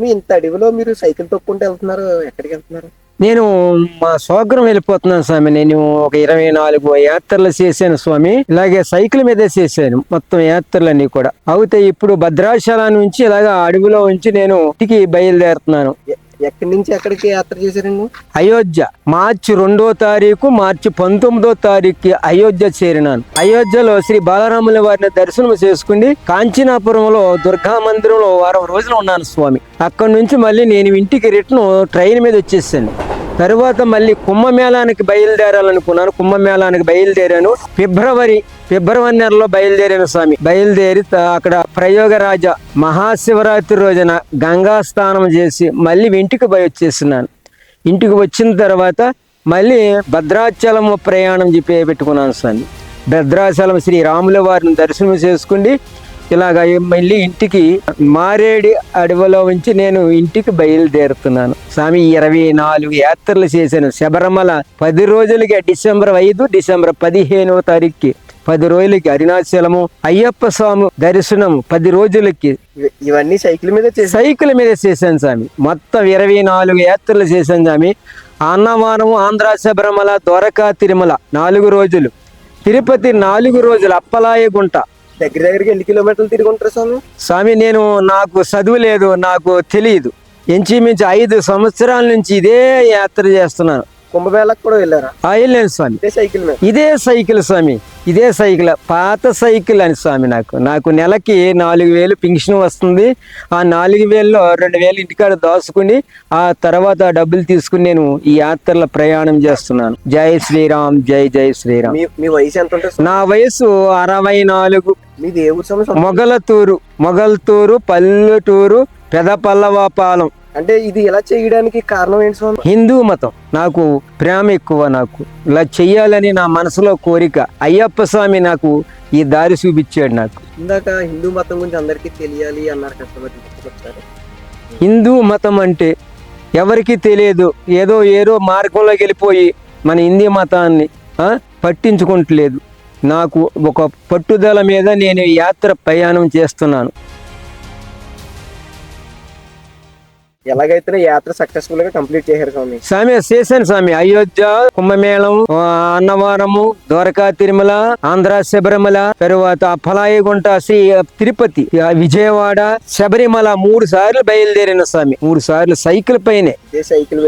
స్వామి ఇంత అడవిలో మీరు సైకిల్ తొక్కుంటూ వెళ్తున్నారు, ఎక్కడికి వెళ్తున్నారు? నేను మా స్వగ్రం వెళ్ళిపోతున్నాను స్వామి. నేను ఒక 24 యాత్రలు చేశాను స్వామి. ఇలాగే సైకిల్ మీదే చేశాను మొత్తం యాత్రలన్నీ కూడా. అయితే ఇప్పుడు భద్రాచలం నుంచి ఇలాగా అడవిలో ఉంచి నేను ఇంటికి బయలుదేరుతున్నాను. ఎక్కడి నుంచి ఎక్కడికి యాత్ర చేశారండి? అయోధ్య. మార్చి 2వ తారీఖు, మార్చి 19వ తారీఖు అయోధ్య చేరినాను. అయోధ్యలో శ్రీ బాలరాముల వారిని దర్శనం చేసుకుని కాంచీనాపురంలో దుర్గా మందిరంలో వారం రోజులు ఉన్నాను స్వామి. అక్కడి నుంచి మళ్ళీ నేను ఇంటికి రిటర్న్ ట్రైన్ మీద వచ్చేసాను. తరువాత మళ్ళీ కుంభమేళానికి బయలుదేరాలనుకున్నాను. కుంభమేళానికి బయలుదేరాను. ఫిబ్రవరి నెలలో బయలుదేరాను స్వామి. బయలుదేరి అక్కడ ప్రయోగరాజ మహాశివరాత్రి రోజున గంగా స్నానం చేసి మళ్ళీ ఇంటికి వచ్చేస్తున్నాను. ఇంటికి వచ్చిన తర్వాత మళ్ళీ భద్రాచలం ప్రయాణం పెట్టుకున్నాను స్వామి. భద్రాచలం శ్రీ రాముల వారిని దర్శనం చేసుకుని ఇలాగ మళ్ళీ ఇంటికి మారేడి అడవిలో ఉంచి నేను ఇంటికి బయలుదేరుతున్నాను స్వామి. 24 యాత్రలు చేశాను. శబరిమల 10 రోజులకి డిసెంబర్ 5, డిసెంబర్ 15వ తారీఖుకి 10 రోజులకి అరుణాచలము, అయ్యప్ప స్వామి దర్శనం 10 రోజులకి. ఇవన్నీ సైకిల్ మీద చేశాను స్వామి. మొత్తం 24 యాత్రలు చేశాను స్వామి. అన్నవరము, ఆంధ్ర, శబరిమల, ద్వారకా, తిరుమల 4 రోజులు, తిరుపతి 4 రోజులు, అప్పలాయగుంట. దగ్గరికి ఎన్ని కిలోమీటర్లు తిరిగి ఉంటారు స్వామి? స్వామి నాకు చదువు లేదు, నాకు తెలియదు. ఇంచుమించు 5 సంవత్సరాల నుంచి ఇదే యాత్ర చేస్తున్నాను. కుంభమేళకు కూడా వెళ్ళారా? వెళ్ళాను స్వామి. ఇదే సైకిల్ స్వామి. ఇదే సైకిల్, పాత సైకిల్ అని స్వామి. నాకు నెలకి 4,000 పెన్షన్ వస్తుంది. ఆ 4,000లో 2,000 ఇంటికాడ దాచుకుని ఆ తర్వాత డబ్బులు తీసుకుని నేను ఈ యాత్రలో ప్రయాణం చేస్తున్నాను. జై శ్రీరామ్, జై జై శ్రీరామ్. మీ వయసు ఎంత ఉంటుంది? నా వయసు 64. మీది ఏ ఊరు? మొగల్తూరు పల్లెటూరు పెదపల్లవాపాలెం. అంటే ఇది ఇలా చేయడానికి కారణం ఏంటి స్వామి? హిందూ మతం. నాకు ప్రేమ ఎక్కువ. నాకు ఇలా చెయ్యాలని నా మనసులో కోరిక. అయ్యప్ప స్వామి నాకు ఈ దారి చూపించాడు. నాకు ఇందాక హిందూ మతం గురించి అందరికీ తెలియాలి అన్నారు కష్టపడి. హిందూ మతం అంటే ఎవరికి తెలియదు. ఏదో మార్గంలోకి వెళ్ళిపోయి మన హిందూ మతాన్ని పట్టించుకుంటలేదు. నాకు ఒక పట్టుదల మీద నేను యాత్ర ప్రయాణం చేస్తున్నాను. ఎలాగైతే యాత్ర సక్సెస్ఫుల్ గా కంప్లీట్ చేశారు స్వామి. చేశాను స్వామి. అయోధ్య, కుంభమేళం, అన్నవరము, ద్వారకా, తిరుమల, ఆంధ్ర, శబరిమల, తరువాత అప్పలాయగుంట, శ్రీ తిరుపతి, విజయవాడ, శబరిమల 3 సార్లు బయలుదేరిన స్వామి. 3 సార్లు సైకిల్ పైనే.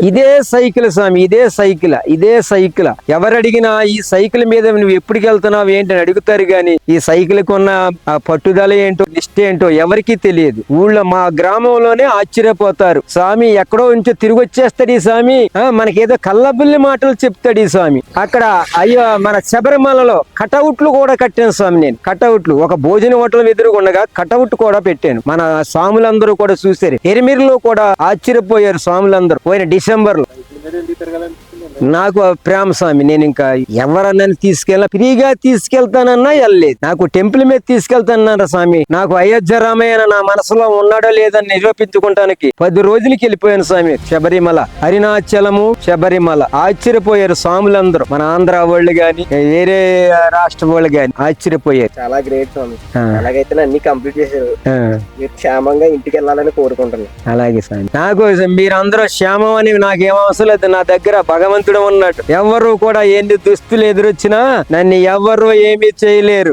ఇదే సైకిల్ స్వామి. ఇదే సైకిల్. ఎవరు అడిగినా ఈ సైకిల్ మీద నువ్వు ఎప్పటికి వెళ్తున్నావు ఏంటని అడుగుతారు గాని ఈ సైకిల్ కొన్న పట్టుదల ఏంటో, నిష్ట ఏంటో ఎవరికీ తెలియదు. ఊళ్ళో మా గ్రామంలోనే ఆశ్చర్యపోతారు. స్వామి ఎక్కడో నుంచి తిరిగి వచ్చేస్తాడు ఈ స్వామి, మనకేదో కళ్ళబుల్లి మాటలు చెప్తాడు ఈ స్వామి. అక్కడ అయ్యో మన శబరిమలలో కటౌట్లు కూడా కట్టాను స్వామి. నేను కటౌట్లు ఒక భోజన హోటల్ ఎదురుగుండగా కటౌట్ కూడా పెట్టాను. మన స్వాములందరూ కూడా చూసారు. ఎరిమిరిలో కూడా ఆశ్చర్యపోయారు స్వాములందరూ. పోయిన డిసెంబర్ లో నాకు ప్రేమ స్వామి. నేను ఇంకా ఎవరన్నా ఫ్రీగా తీసుకెళ్తానన్నా వెళ్ళలేదు. నాకు టెంపుల్ మీద తీసుకెళ్తానన్నా స్వామి. నాకు అయోధ్య రామయ్య నా మనసులో ఉన్నాడో లేదని నిరూపించుకుంటానికి 10 రోజులకి వెళ్ళిపోయాను స్వామి. శబరిమల, అరుణాచలము, శబరిమల. ఆశ్చర్యపోయారు స్వాములందరూ. మన ఆంధ్ర వాళ్ళు గాని వేరే రాష్ట్ర వాళ్ళు గాని ఆశ్చర్యపోయారు. చాలా గ్రేట్ స్వామి. అలాగైతే అన్ని కంప్లీట్ చేశారు. మీరు క్షేమంగా ఇంటికి వెళ్ళాలని కోరుకుంటున్నాను. అలాగే స్వామి. నాకు మీరందరూ క్షేమం అని నాకేం అవసరం లేదు. నా దగ్గర భగవంతుడు ఉన్నట్టు. ఎవరు కూడా ఎన్ని దుస్తులు ఎదురొచ్చినా నన్ను ఎవరు ఏమీ చేయలేరు.